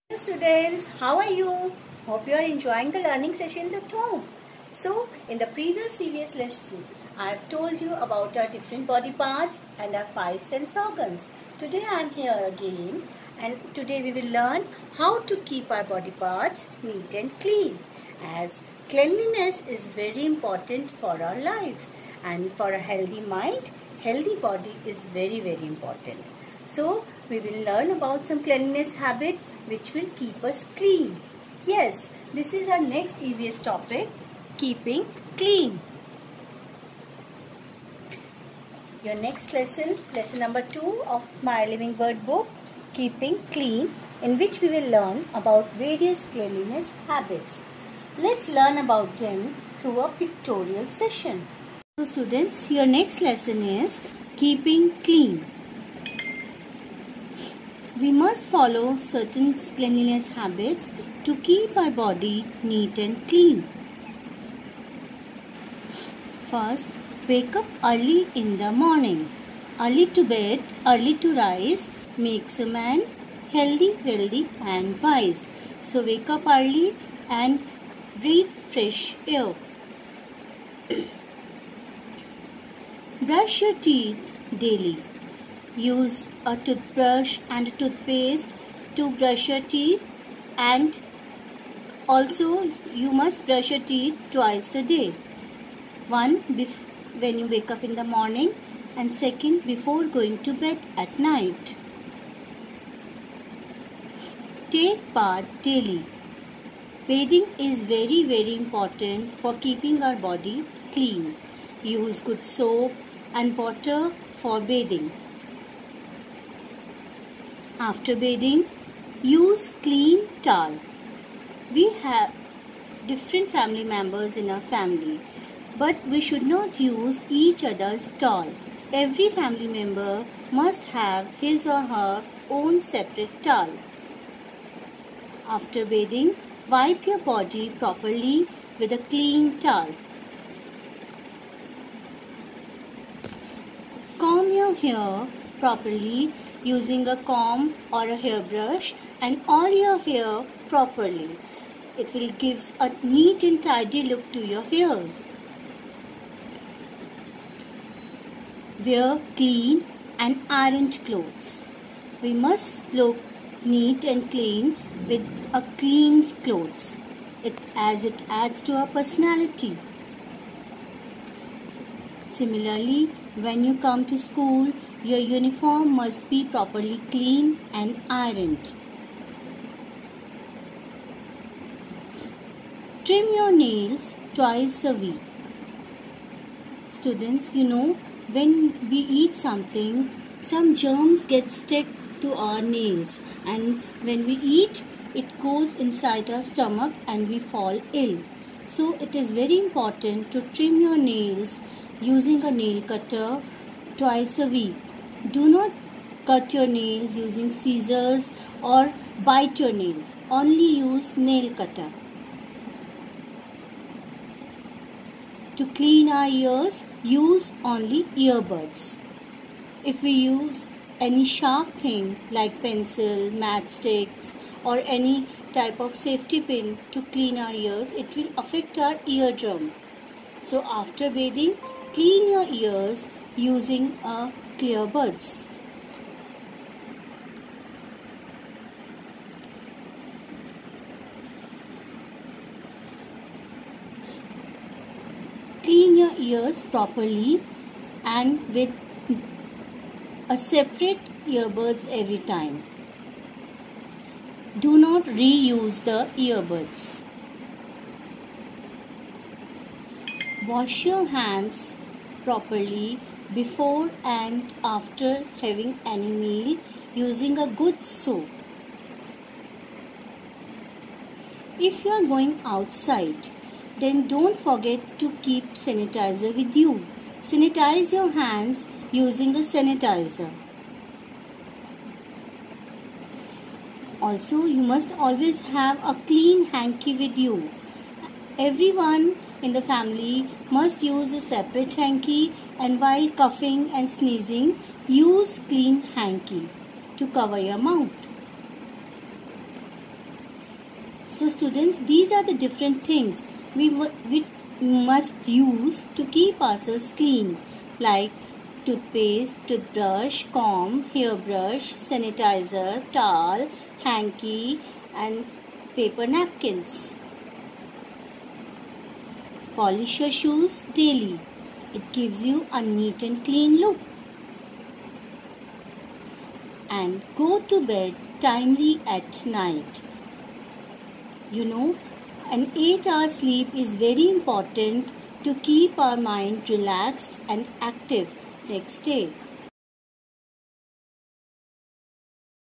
Hello students, how are you? Hope you are enjoying the learning sessions at home. So, in the previous CVS lesson, I have told you about our different body parts and our 5 sense organs. Today I am here again and today we will learn how to keep our body parts neat and clean, as cleanliness is very important for our life, and for a healthy mind, healthy body is very important. So, we will learn about some cleanliness habit which will keep us clean. Yes, this is our next EVS topic, keeping clean. Your next lesson, lesson number 2 of my Living Word book, Keeping Clean, in which we will learn about various cleanliness habits. Let's learn about them through a pictorial session. So students, your next lesson is keeping clean. We must follow certain cleanliness habits to keep our body neat and clean. First, wake up early in the morning. Early to bed, early to rise makes a man healthy, wealthy and wise. So wake up early and breathe fresh air. Brush your teeth daily. Use a toothbrush and a toothpaste to brush your teeth, and also you must brush your teeth twice a day. One when you wake up in the morning, and second before going to bed at night. Take bath daily. Bathing is very important for keeping our body clean. Use good soap and water for bathing. After bathing, use clean towel. We have different family members in our family, but we should not use each other's towel. Every family member must have his or her own separate towel. After bathing, wipe your body properly with a clean towel. Comb your hair properly using a comb or a hairbrush, and oil your hair properly. It will give a neat and tidy look to your hairs. Wear clean and ironed clothes. We must look neat and clean with a clean clothes, as it adds to our personality. Similarly, when you come to school, your uniform must be properly clean and ironed. Trim your nails twice a week. Students, you know, when we eat something, some germs get stuck to our nails, and when we eat, it goes inside our stomach and we fall ill. So it is very important to trim your nails using a nail cutter twice a week. Do not cut your nails using scissors or bite your nails. Only use nail cutter. To clean our ears, use only earbuds. If we use any sharp thing like pencil, matchsticks or any type of safety pin to clean our ears, it will affect our eardrum. So after bathing, clean your ears using a clear buds. Clean your ears properly and with a separate earbuds every time. Do not reuse the earbuds. Wash your hands properly before and after having any meal using a good soap. If you are going outside, then don't forget to keep sanitizer with you. Sanitize your hands using a sanitizer. Also, you must always have a clean hanky with you. Everyone in the family must use a separate hanky, and while coughing and sneezing, use clean hanky to cover your mouth. So students, these are the different things we must use to keep ourselves clean, like toothpaste, toothbrush, comb, hairbrush, sanitizer, towel, hanky and paper napkins. Polish your shoes daily. It gives you a neat and clean look. And go to bed timely at night. You know, an 8-hour sleep is very important to keep our mind relaxed and active next day.